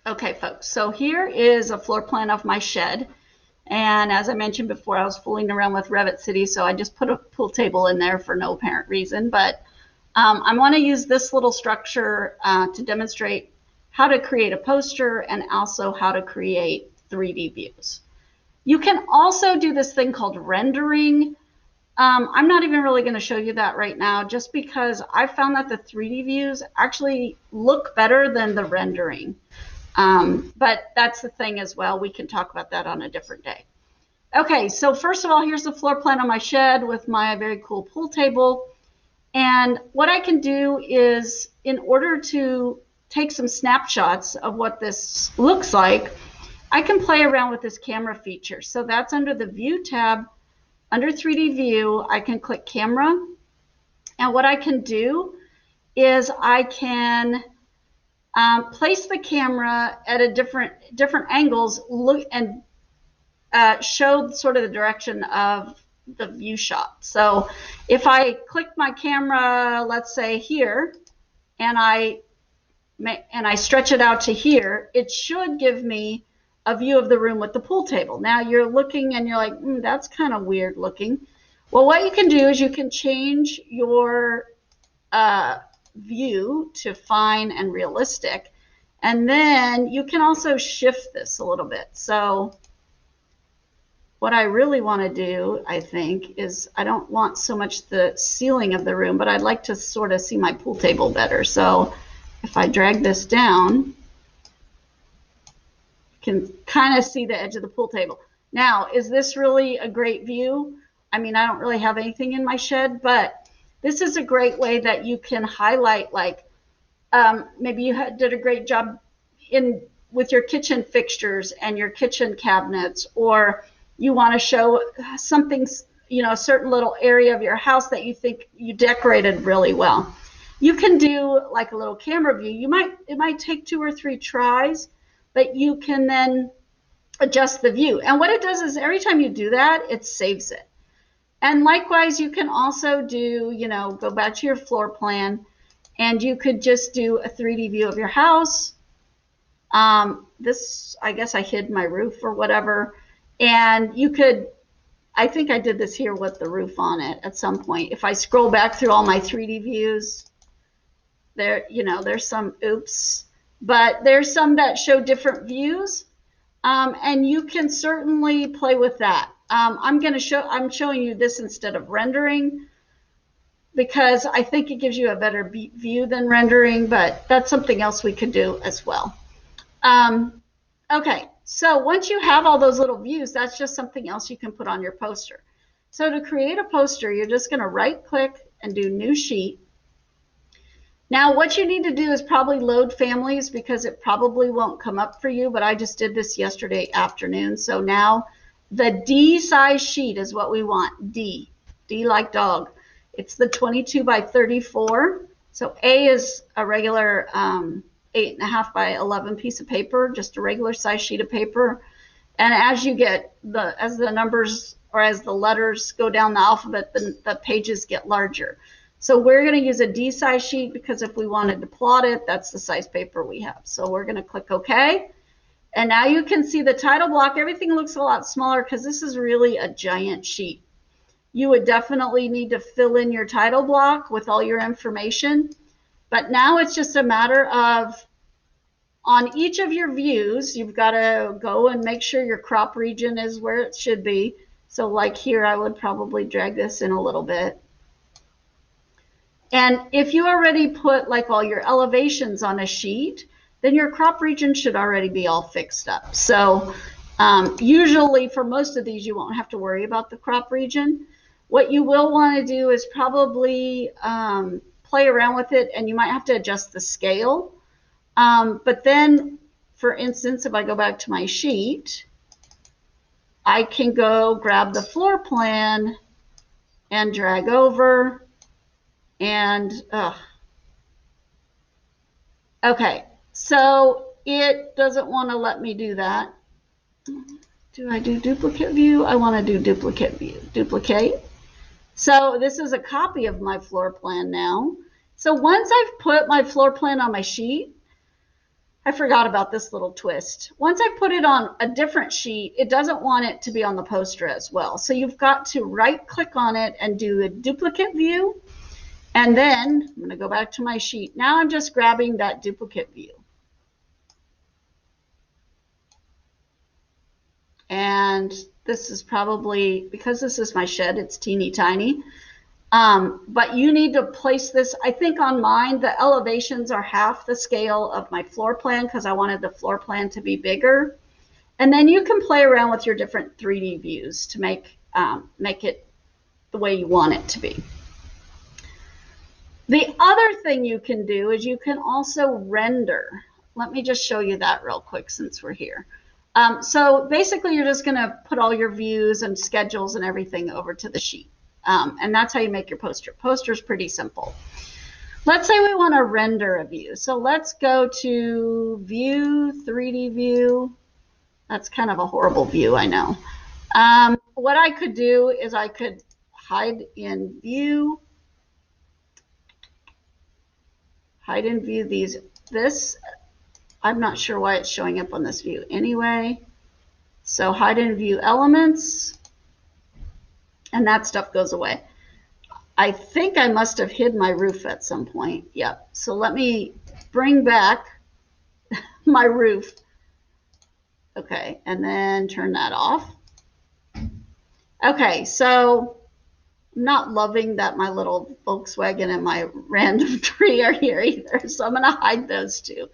Okay, folks, so here is a floor plan of my shed. And as I mentioned before, I was fooling around with Revit City, so I just put a pool table in there for no apparent reason. But I want to use this little structure to demonstrate how to create a poster and also how to create 3D views. You can also do this thing called rendering. I'm not even really going to show you that right now, just because I found that the 3D views actually look better than the rendering. But that's the thing as well. We can talk about that on a different day. Okay, so first of all, here's the floor plan of my shed with my very cool pool table. And what I can do is, in order to take some snapshots of what this looks like, I can play around with this camera feature. So that's under the View tab. Under 3D View, I can click Camera. And what I can do is I can place the camera at a different angles, look and show sort of the direction of the view shot. So if I click my camera, let's say here, and I stretch it out to here, it should give me a view of the room with the pool table. Now you're looking and you're like, that's kind of weird looking. Well, what you can do is you can change your view to fine and realistic. And then you can also shift this a little bit. So what I really want to do, I think, is I don't want so much the ceiling of the room, but I'd like to sort of see my pool table better. So if I drag this down, you can kind of see the edge of the pool table. Now, is this really a great view? I mean, I don't really have anything in my shed, but this is a great way that you can highlight, like, maybe you did a great job with your kitchen fixtures and your kitchen cabinets, or you want to show something, a certain little area of your house that you think you decorated really well. You can do like a little camera view. It might take 2 or 3 tries, but you can then adjust the view. And what it does is every time you do that, it saves it. And likewise, you can also do, go back to your floor plan, and you could just do a 3D view of your house. This, I guess I hid my roof or whatever. And you could, I think I did this here with the roof on it at some point. If I scroll back through all my 3D views, there's some, oops, but there's some that show different views. And you can certainly play with that. I'm showing you this instead of rendering, because I think it gives you a better view than rendering, but that's something else we could do as well. Okay, so once you have all those little views, that's just something else you can put on your poster. So to create a poster, you're just going to right click and do New Sheet. Now what you need to do is probably load families, because it probably won't come up for you, but I just did this yesterday afternoon. So now the D size sheet is what we want. D like dog. It's the 22 by 34. So A is a regular 8.5 by 11 piece of paper, just a regular size sheet of paper. And as the numbers, or as the letters go down the alphabet, the pages get larger. So we're going to use a D size sheet, because if we wanted to plot it, that's the size paper we have. So we're going to click OK. And now you can see the title block. Everything looks a lot smaller because this is really a giant sheet. You would definitely need to fill in your title block with all your information. But now it's just a matter of, on each of your views, you've got to go and make sure your crop region is where it should be. So like here, I would probably drag this in a little bit. And if you already put like all your elevations on a sheet, then your crop region should already be all fixed up. So usually for most of these, you won't have to worry about the crop region. What you will want to do is probably play around with it, and you might have to adjust the scale. But then, for instance, if I go back to my sheet, I can go grab the floor plan and drag over, and okay, so it doesn't want to let me do that. Do I do duplicate view? I want to do duplicate view. Duplicate. So this is a copy of my floor plan now. So once I've put my floor plan on my sheet, I forgot about this little twist. Once I put it on a different sheet, it doesn't want it to be on the poster as well. So you've got to right click on it and do a duplicate view. And then I'm going to go back to my sheet. Now I'm just grabbing that duplicate view. And this is probably, because this is my shed, it's teeny tiny. But you need to place this, I think on mine, the elevations are half the scale of my floor plan because I wanted the floor plan to be bigger. And then you can play around with your different 3D views to make it the way you want it to be. The other thing you can do is you can also render. Let me just show you that real quick since we're here. So basically you're just going to put all your views and schedules and everything over to the sheet. And that's how you make your poster. Poster's pretty simple. Let's say we want to render a view. So let's go to view, 3D view. That's kind of a horrible view, I know. What I could do is I could hide in view. Hide in view this. I'm not sure why it's showing up on this view anyway. So hide in view elements. And that stuff goes away. I think I must have hid my roof at some point. Yep. So let me bring back my roof. Okay, and then turn that off. Okay, so I'm not loving that my little Volkswagen and my random tree are here either. So I'm going to hide those two.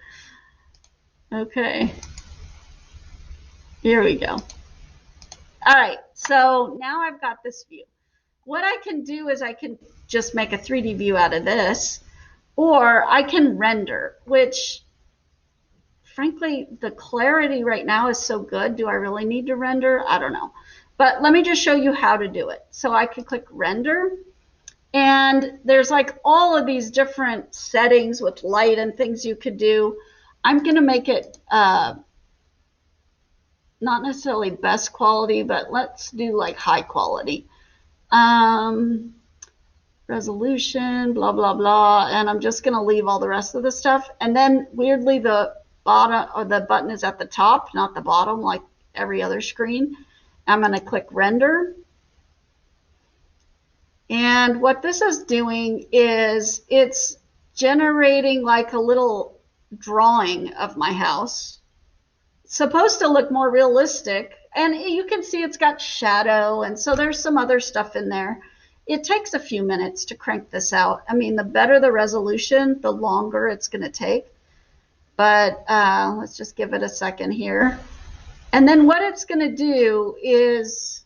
Okay. Here we go. All right, so now I've got this view. What I can do is I can just make a 3D view out of this, or I can render, which frankly, the clarity right now is so good. Do I really need to render? I don't know. But let me just show you how to do it. So I can click render, and there's like all of these different settings with light and things you could do. I'm going to make it not necessarily best quality, but let's do like high quality. Resolution, blah, blah, blah. And I'm just going to leave all the rest of the stuff. And then weirdly, the bottom or the button is at the top, not the bottom, like every other screen. I'm going to click render. And what this is doing is it's generating like a little drawing of my house. It's supposed to look more realistic. And you can see it's got shadow. And so there's some other stuff in there. It takes a few minutes to crank this out. I mean, the better the resolution, the longer it's going to take. But let's just give it a second here. And then what it's going to do is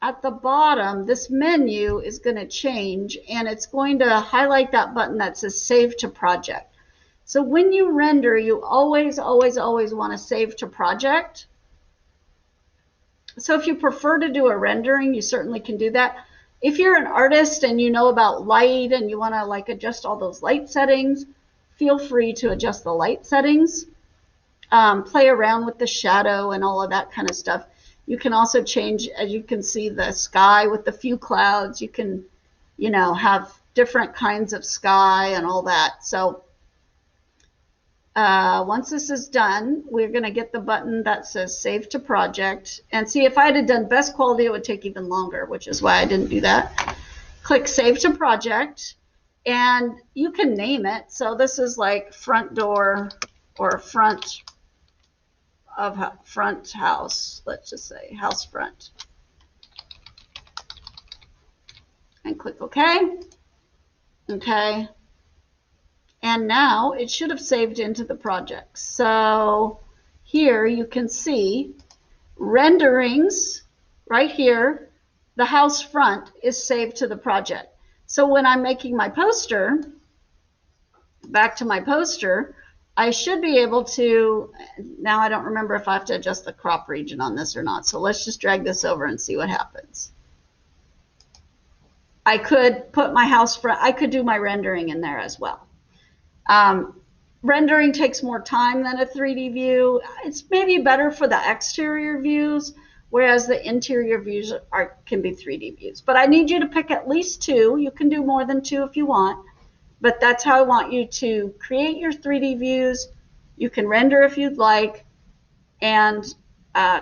at the bottom, this menu is going to change, and it's going to highlight that button that says Save to Project. So when you render, you always, always, always want to save to project. So if you prefer to do a rendering, you certainly can do that. If you're an artist and you know about light and you want to like adjust all those light settings, feel free to adjust the light settings. Play around with the shadow and all of that kind of stuff. You can also change, as you can see, the sky with the few clouds. You can, you know, have different kinds of sky and all that. So once this is done, we're going to get the button that says Save to Project. And see, if I had done best quality, it would take even longer, which is why I didn't do that. Click Save to Project, and you can name it. So this is like front door or front house, let's just say house front, and click OK. Okay, and now it should have saved into the project. So here you can see renderings right here. The house front is saved to the project. So when I'm making my poster, back to my poster, I should be able to, now I don't remember if I have to adjust the crop region on this or not. So let's just drag this over and see what happens. I could put my house front, I could do my rendering in there as well. Rendering takes more time than a 3D view. It's maybe better for the exterior views, whereas the interior views can be 3D views. But I need you to pick at least two. You can do more than two if you want. but that's how I want you to create your 3D views. You can render if you'd like, and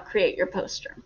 create your poster.